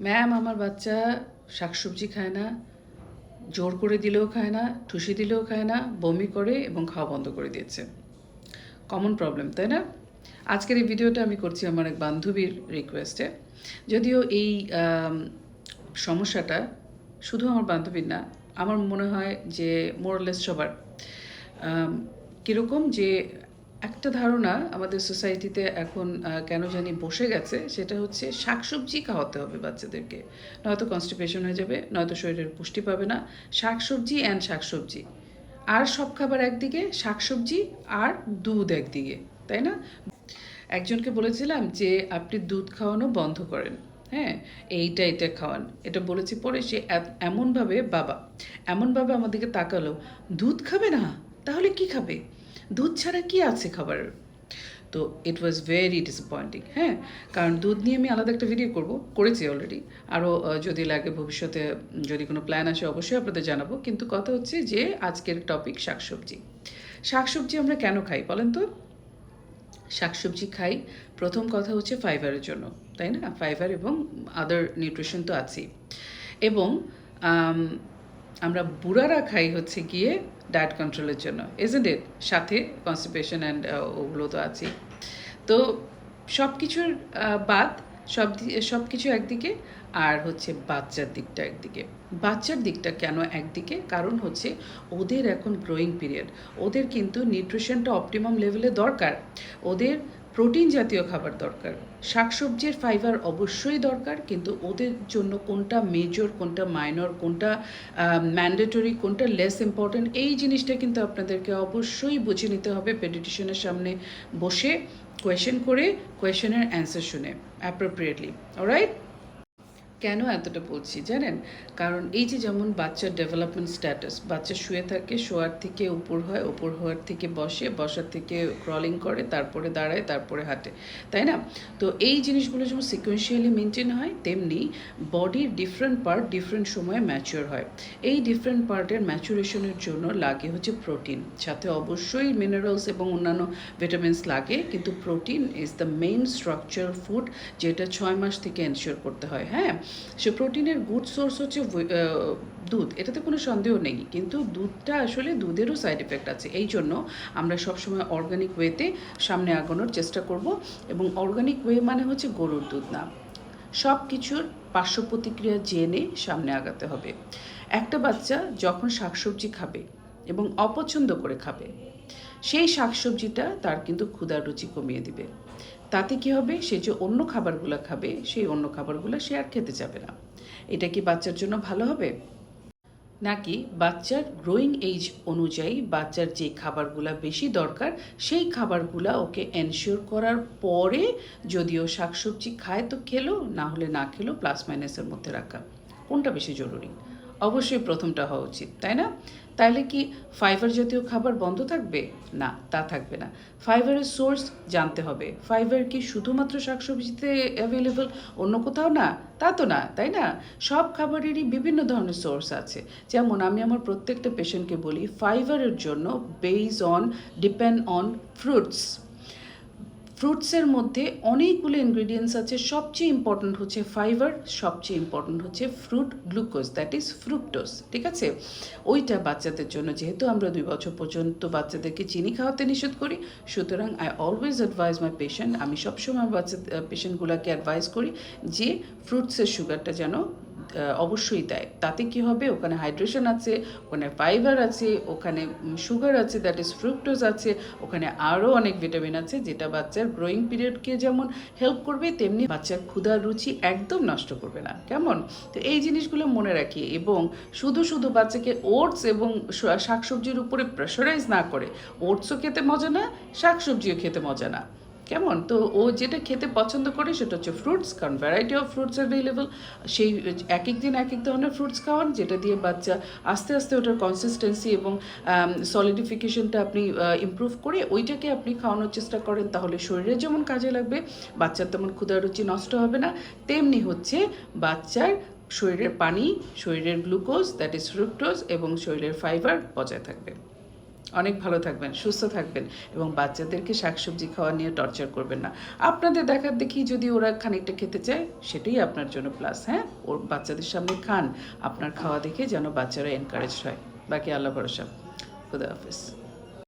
Ma'am, আমার বাচ্চা শাকসবজি খায় না, জোর করে দিলেও খায় না, ঠুসি দিলেও খায় না, বমি করে এবং খাওয়া বন্ধ করে দিয়েছে। কমন প্রবলেম, তাই না? আজকের এই ভিডিওটা আমি করছি আমার এক বান্ধবীর রিকোয়েস্টে। যদিও এই সমস্যাটা শুধু আমার বান্ধবীর না, আমার মনে হয় যে মোরলেস সবার। কীরকম যে একটা ধারণা আমাদের সোসাইটিতে এখন কেন জানি বসে গেছে, সেটা হচ্ছে শাকসবজি খাওয়াতে হবে বাচ্চাদেরকে, নয়তো কনস্টিপেশন হয়ে যাবে, নয়তো শরীরের পুষ্টি পাবে না। শাকসবজি অ্যান্ড শাকসবজি, আর সব খাবার একদিকে, শাকসবজি আর দুধ একদিকে, তাই না? একজনকে বলেছিলাম যে আপনি দুধ খাওয়ানো বন্ধ করেন, হ্যাঁ, এটা খাওয়ান, এটা বলেছি। পরে সে এমনভাবে এমনভাবে আমাদেরকে তাকালো, দুধ খাবে না, তাহলে কি খাবে? দুধ ছাড়া কি আছে খাবারের? তো ইট ওয়াজ ভেরি ডিসঅ্যাপয়েন্টিং, হ্যাঁ। কারণ দুধ নিয়ে আমি আলাদা একটা ভিডিও করেছি অলরেডি। আরও যদি লাগে ভবিষ্যতে, যদি কোনো প্ল্যান আসে অবশ্যই আপনাদের জানাবো। কিন্তু কথা হচ্ছে যে আজকের টপিক শাকসবজি। শাকসবজি আমরা কেন খাই বলেন তো? শাকসবজি খাই প্রথম কথা হচ্ছে ফাইবারের জন্য, তাই না? ফাইবার এবং আদার নিউট্রিশন তো আছেই। এবং আমরা বুড়ারা খাই হচ্ছে গিয়ে ডায়েট কন্ট্রোলের জন্য, ইজন্ট ইট? সাথে কনস্টিপেশন অ্যান্ড ওগুলো তো আছেই। তো সব কিছুর বাদ, সব কিছু একদিকে, আর হচ্ছে বাচ্চার দিকটা একদিকে। বাচ্চার দিকটা কেন একদিকে? কারণ হচ্ছে ওদের এখন গ্রোয়িং পিরিয়ড, ওদের কিন্তু নিউট্রিশনটা অপটিমাম লেভেলে দরকার, ওদের প্রোটিন জাতীয় খাবার দরকার, শাকসবজির ফাইবার অবশ্যই দরকার। কিন্তু ওদের জন্য কোনটা মেজর, কোনটা মাইনর, কোনটা ম্যান্ডেটরি, কোনটা লেস ইম্পর্ট্যান্ট, এই জিনিসটা কিন্তু আপনাদেরকে অবশ্যই বুঝে নিতে হবে পেডিয়াট্রিশিয়ানের সামনে বসে, কোয়েশ্চেন করে, কোয়েশ্চেনের অ্যান্সার শুনে অ্যাপ্রোপ্রিয়েটলি। অলরাইট? কেন এতটা বলছি জানেন? কারণ এই যে যেমন বাচ্চার ডেভেলপমেন্ট স্ট্যাটাস, বাচ্চা শুয়ে থাকে, শোয়ার থেকে উপর হয়, উপর হওয়ার থেকে বসে, বসার থেকে ক্রলিং করে, তারপরে দাঁড়ায়, তারপরে হাঁটে, তাই না? তো এই জিনিসগুলো যেমন সিকোয়েন্সিয়ালি মেনটেন হয়, তেমনি বডির ডিফারেন্ট পার্ট ডিফারেন্ট সময়ে ম্যাচিওর হয়। এই ডিফারেন্ট পার্টের ম্যাচুরেশনের জন্য লাগে হচ্ছে প্রোটিন, সাথে অবশ্যই মিনারেলস এবং অন্যান্য ভিটামিনস লাগে। কিন্তু protein is the main structure food, যেটা 6 মাস থেকে এনশিওর করতে হয়, হ্যাঁ। সে প্রোটিনের গুড সোর্স হচ্ছে দুধ, এটাতে কোনো সন্দেহ নেই। কিন্তু দুধটা আসলে, দুধেরও সাইড এফেক্ট আছে। এই জন্য আমরা সবসময় অর্গানিক ওয়েতে সামনে আগানোর চেষ্টা করব। এবং অর্গানিক ওয়ে মানে হচ্ছে গরুর দুধ না, সব কিছুর পার্শ্ব প্রতিক্রিয়া জেনে সামনে আগাতে হবে। একটা বাচ্চা যখন শাকসবজি খাবে এবং অপছন্দ করে খাবে, সেই শাকসবজিটা তার কিন্তু ক্ষুধার রুচি কমিয়ে দিবে। তাতে কী হবে? সে যে অন্য খাবারগুলো খাবে, সেই অন্য খাবারগুলো সে আর খেতে যাবে না। এটা কি বাচ্চার জন্য ভালো হবে? নাকি বাচ্চার গ্রোয়িং এজ অনুযায়ী বাচ্চার যে খাবারগুলা বেশি দরকার, সেই খাবারগুলা ওকে এনশিওর করার পরে যদিও শাকসবজি খায় তো খেলো, না হলে না খেলো, প্লাস মাইনাসের মধ্যে রাখা, কোনটা বেশি জরুরি? অবশ্যই প্রথমটা হওয়া উচিত, তাই না? তাহলে কি ফাইবার জাতীয় খাবার বন্ধ থাকবে? না, তা থাকবে না। ফাইবারের সোর্স জানতে হবে। ফাইবার কি শুধুমাত্র শাকসবজিতে অ্যাভেলেবল, অন্য কোথাও না? তা তো না, তাই না? সব খাবারেরই বিভিন্ন ধরনের সোর্স আছে। যেমন আমি আমার প্রত্যেকটা পেশেন্টকে বলি, ফাইবারের জন্য ডিপেন্ড অন ফ্রুটস। ফ্রুটসের মধ্যে অনেকগুলো ইনগ্রিডিয়েন্টস আছে, সবচেয়ে ইম্পর্ট্যান্ট হচ্ছে ফাইবার, সবচেয়ে ইম্পর্ট্যান্ট হচ্ছে fruit glucose, that is fructose, ঠিক আছে? ওইটা বাচ্চাদের জন্য, যেহেতু আমরা 2 বছর পর্যন্ত বাচ্চাদেরকে চিনি খাওয়াতে নিষেধ করি, সুতরাং I always advise my patient, আমি সবসময় পেশেন্টগুলোকে অ্যাডভাইস করি যে ফ্রুটসের সুগারটা যেন অবশ্যই দেয়। তাতে কি হবে? ওখানে হাইড্রেশন আছে, ওখানে ফাইবার আছে, ওখানে সুগার আছে, দ্যাট ইজ ফ্রুক্টোজ আছে, ওখানে আরও অনেক ভিটামিন আছে, যেটা বাচ্চার গ্রোয়িং পিরিয়ডকে যেমন হেল্প করবে, তেমনি বাচ্চার ক্ষুধার রুচি একদম নষ্ট করবে না। কেমন? তো এই জিনিসগুলো মনে রাখি। এবং শুধু বাচ্চাকে ওটস এবং শাকসবজির উপরে প্রেশারাইজ না করে, ওটসও খেতে মজা না, শাকসবজিও খেতে মজা না, কেমন? তো ও যেটা খেতে পছন্দ করে সেটা হচ্ছে ফ্রুটস, কারণ ভ্যারাইটি অফ ফ্রুটস অ্যাভেলেবল। সেই এক এক দিন এক এক ধরনের ফ্রুটস খাওয়ান, যেটা দিয়ে বাচ্চা আস্তে আস্তে ওটার কনসিস্টেন্সি এবং সলিডিফিকেশনটা আপনি ইমপ্রুভ করে ওইটাকে আপনি খাওয়ানোর চেষ্টা করেন, তাহলে শরীরে যেমন কাজে লাগবে, বাচ্চার তেমন ক্ষুধার রুচি নষ্ট হবে না, তেমনি হচ্ছে বাচ্চার শরীরের পানি, শরীরের গ্লুকোজ, দ্যাট ইজ ফ্রুক্টোজ, এবং শরীরের ফাইবার বজায় থাকবে। অনেক ভালো থাকবেন, সুস্থ থাকবেন এবং বাচ্চাদেরকে শাকসবজি খাওয়া নিয়ে টর্চার করবেন না। আপনাদের দেখার দেখি যদি ওরা খানিকটা খেতে চায়, সেটাই আপনার জন্য প্লাস, হ্যাঁ? ওর বাচ্চাদের সামনে খান, আপনার খাওয়া দেখে যেন বাচ্চারা এনকারেজড হয়। বাকি আল্লাহ ভরসা। খুদা হাফেজ।